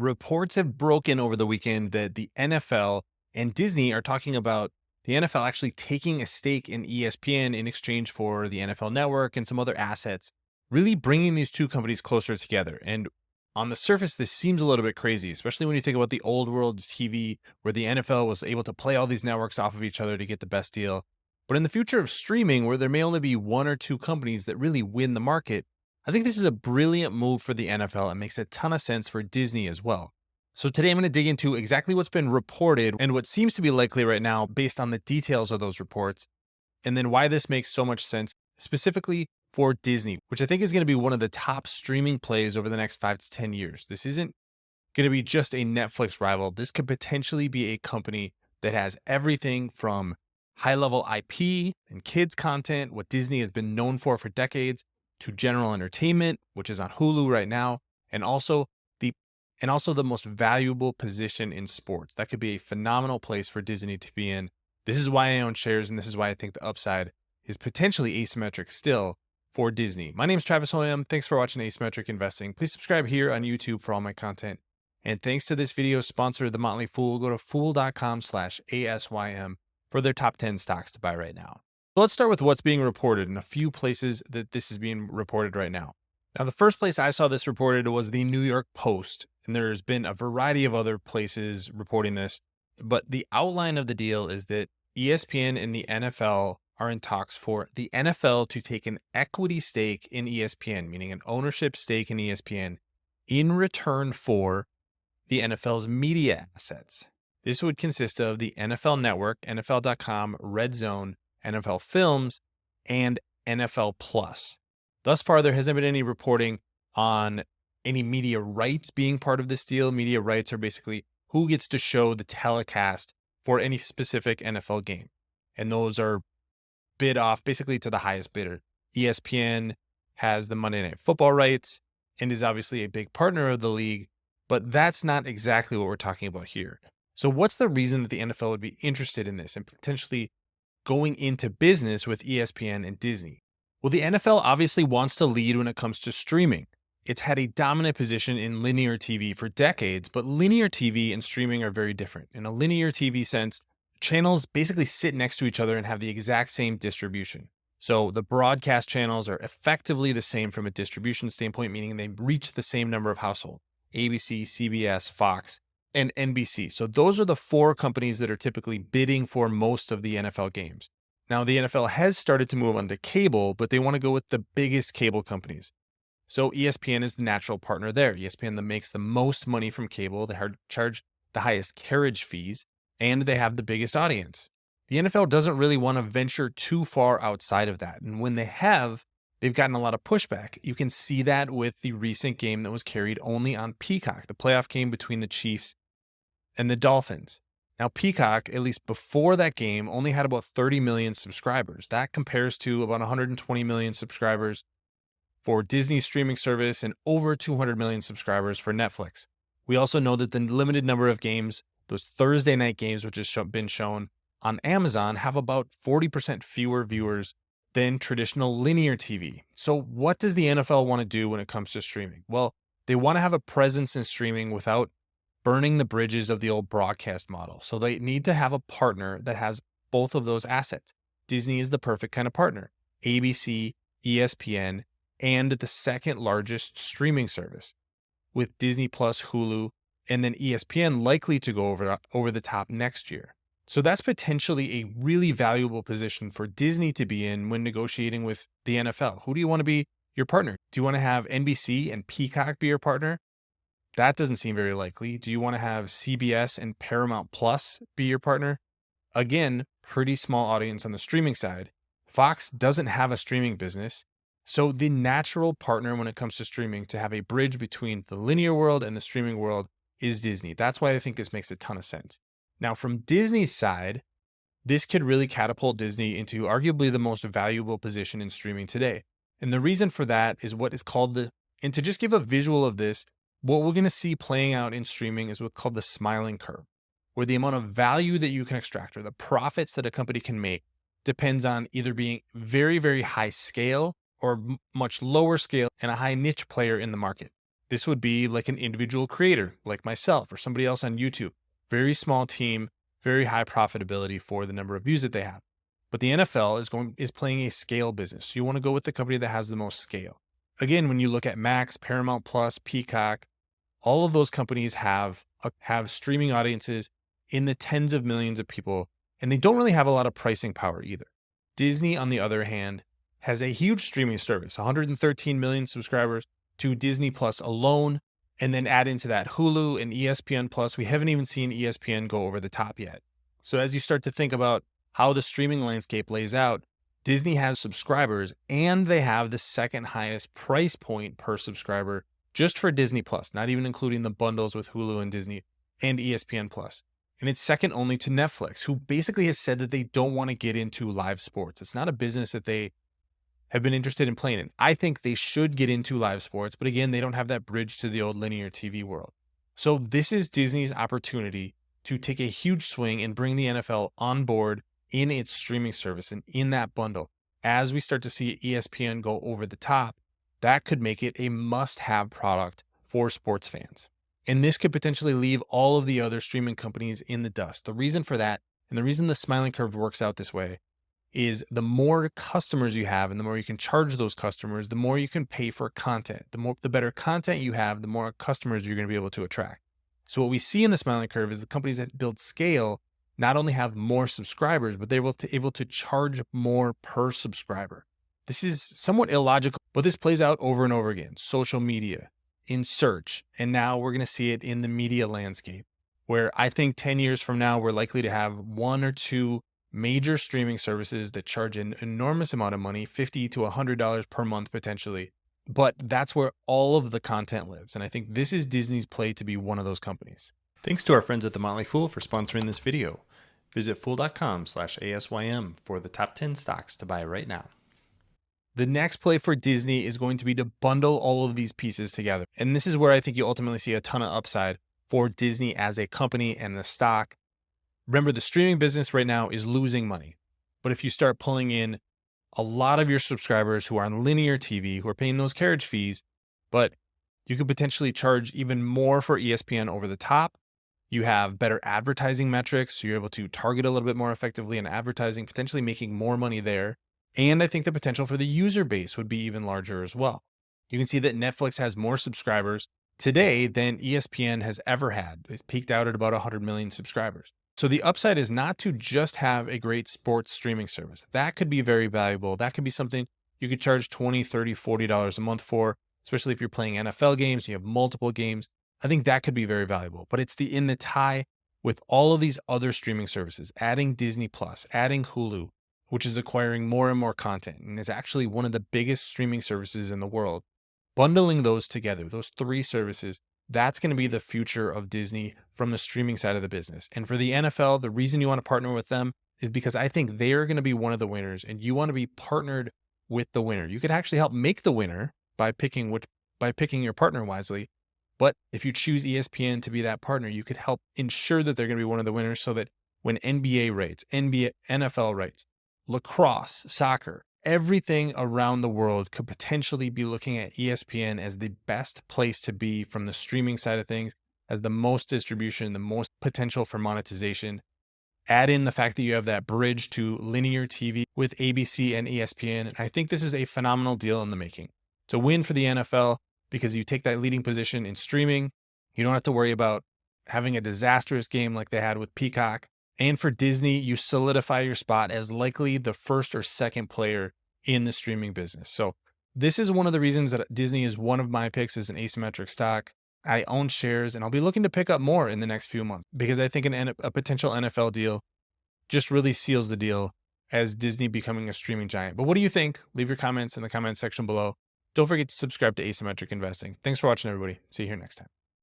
Reports have broken over the weekend that the NFL and Disney are talking about the NFL actually taking a stake in ESPN in exchange for the NFL network and some other assets, really bringing these two companies closer together. And on the surface, this seems a little bit crazy, especially when you think about the old world of TV where the NFL was able to play all these networks off of each other to get the best deal. But in the future of streaming, where there may only be one or two companies that really win the market, I think this is a brilliant move for the NFL and makes a ton of sense for Disney as well. So today I'm going to dig into exactly what's been reported and what seems to be likely right now based on the details of those reports, and then why this makes so much sense specifically for Disney, which I think is going to be one of the top streaming plays over the next 5 to 10 years. This isn't going to be just a Netflix rival. This could potentially be a company that has everything from high-level IP and kids content, what Disney has been known for decades, to general entertainment, which is on Hulu right now, and also the the most valuable position in sports. That could be a phenomenal place for Disney to be in. This is why I own shares, and this is why I think the upside is potentially asymmetric still for Disney. My name is Travis Hoium. Thanks for watching Asymmetric Investing. Please subscribe here on YouTube for all my content. And thanks to this video's sponsor, The Motley Fool. Go to fool.com/ASYM for their top 10 stocks to buy right now. So let's start with what's being reported in a few places that this is being reported right now. Now, the first place I saw this reported was the New York Post, and there's been a variety of other places reporting this. But the outline of the deal is that ESPN and the NFL are in talks for the NFL to take an equity stake in ESPN, meaning an ownership stake in ESPN, in return for the NFL's media assets. This would consist of the NFL Network, NFL.com, Red Zone, NFL Films, and NFL Plus. Thus far, there hasn't been any reporting on any media rights being part of this deal. Media rights are basically who gets to show the telecast for any specific NFL game. And those are bid off basically to the highest bidder. ESPN has the Monday Night Football rights and is obviously a big partner of the league, but that's not exactly what we're talking about here. So what's the reason that the NFL would be interested in this and potentially going into business with ESPN and Disney? Well, the NFL obviously wants to lead when it comes to streaming. It's had a dominant position in linear TV for decades, but linear TV and streaming are very different. In a linear TV sense, channels basically sit next to each other and have the exact same distribution. So the broadcast channels are effectively the same from a distribution standpoint, meaning they reach the same number of households: ABC, CBS, Fox, and NBC. So those are the four companies that are typically bidding for most of the NFL games. Now, the NFL has started to move on to cable, but they want to go with the biggest cable companies. So ESPN is the natural partner there. ESPN that makes the most money from cable. They charge the highest carriage fees, and they have the biggest audience. The NFL doesn't really want to venture too far outside of that. And when they have, they've gotten a lot of pushback. You can see that with the recent game that was carried only on Peacock, the playoff game between the Chiefs and the Dolphins. Now, Peacock, at least before that game, only had about 30 million subscribers. That compares to about 120 million subscribers for Disney's streaming service and over 200 million subscribers for Netflix. We also know that the limited number of games, those Thursday night games, which has been shown on Amazon, have about 40% fewer viewers than traditional linear TV. So what does the NFL want to do when it comes to streaming? Well, they want to have a presence in streaming without burning the bridges of the old broadcast model. So they need to have a partner that has both of those assets. Disney is the perfect kind of partner. ABC, ESPN, and the second largest streaming service, with Disney Plus, Hulu, and then ESPN likely to go over the top next year. So that's potentially a really valuable position for Disney to be in when negotiating with the NFL. Who do you want to be your partner? Do you want to have NBC and Peacock be your partner? That doesn't seem very likely. Do you want to have CBS and Paramount Plus be your partner? Again, pretty small audience on the streaming side. Fox doesn't have a streaming business. So the natural partner when it comes to streaming to have a bridge between the linear world and the streaming world is Disney. That's why I think this makes a ton of sense. Now, from Disney's side, this could really catapult Disney into arguably the most valuable position in streaming today. And the reason for that is what is called and to just give a visual of this, what we're going to see playing out in streaming is what's called the smiling curve, where the amount of value that you can extract or the profits that a company can make depends on either being very, very high scale or much lower scale and a high niche player in the market. This would be like an individual creator like myself or somebody else on YouTube. Very small team, very high profitability for the number of views that they have. But the NFL is playing a scale business. So you want to go with the company that has the most scale. Again, when you look at Max, Paramount Plus, Peacock, all of those companies have streaming audiences in the tens of millions of people, and they don't really have a lot of pricing power either. Disney, on the other hand, has a huge streaming service, 113 million subscribers to Disney Plus alone, and then add into that Hulu and ESPN Plus. We haven't even seen ESPN go over the top yet. So as you start to think about how the streaming landscape lays out, Disney has subscribers and they have the second highest price point per subscriber just for Disney Plus, not even including the bundles with Hulu and Disney and ESPN Plus. And it's second only to Netflix, who basically has said that they don't want to get into live sports. It's not a business that they have been interested in playing in. I think they should get into live sports, but again, they don't have that bridge to the old linear TV world. So this is Disney's opportunity to take a huge swing and bring the NFL on board in its streaming service and in that bundle. As we start to see ESPN go over the top, that could make it a must-have product for sports fans. And this could potentially leave all of the other streaming companies in the dust. The reason for that, and the reason the smiling curve works out this way, is the more customers you have and the more you can charge those customers, the more you can pay for content. The better content you have, the more customers you're going to be able to attract. So what we see in the smiling curve is the companies that build scale not only have more subscribers, but they're able to charge more per subscriber. This is somewhat illogical, but this plays out over and over again. Social media, in search, and now we're going to see it in the media landscape, where I think 10 years from now, we're likely to have one or two major streaming services that charge an enormous amount of money, $50 to $100 per month potentially. But that's where all of the content lives. And I think this is Disney's play to be one of those companies. Thanks to our friends at The Motley Fool for sponsoring this video. Visit fool.com/ASYM for the top 10 stocks to buy right now. The next play for Disney is going to be to bundle all of these pieces together. And this is where I think you ultimately see a ton of upside for Disney as a company and the stock. Remember, the streaming business right now is losing money. But if you start pulling in a lot of your subscribers who are on linear TV, who are paying those carriage fees, but you could potentially charge even more for ESPN over the top. You have better advertising metrics, so you're able to target a little bit more effectively in advertising, potentially making more money there. And I think the potential for the user base would be even larger as well. You can see that Netflix has more subscribers today than ESPN has ever had. It's peaked out at about 100 million subscribers. So the upside is not to just have a great sports streaming service. That could be very valuable. That could be something you could charge $20, $30, $40 a month for, especially if you're playing NFL games, you have multiple games. I think that could be very valuable, but it's in the tie with all of these other streaming services, adding Disney Plus, adding Hulu, which is acquiring more and more content and is actually one of the biggest streaming services in the world. Bundling those together, those three services, that's going to be the future of Disney from the streaming side of the business. And for the NFL, the reason you want to partner with them is because I think they are going to be one of the winners and you want to be partnered with the winner. You could actually help make the winner by picking your partner wisely. But if you choose ESPN to be that partner, you could help ensure that they're going to be one of the winners so that when NBA rates, NFL rates, lacrosse, soccer, everything around the world could potentially be looking at ESPN as the best place to be from the streaming side of things, as the most distribution, the most potential for monetization. Add in the fact that you have that bridge to linear TV with ABC and ESPN. And I think this is a phenomenal deal in the making. It's a win for the NFL because you take that leading position in streaming. You don't have to worry about having a disastrous game like they had with Peacock. And for Disney, you solidify your spot as likely the first or second player in the streaming business. So this is one of the reasons that Disney is one of my picks as an asymmetric stock. I own shares and I'll be looking to pick up more in the next few months because I think a potential NFL deal just really seals the deal as Disney becoming a streaming giant. But what do you think? Leave your comments in the comment section below. Don't forget to subscribe to Asymmetric Investing. Thanks for watching, everybody. See you here next time.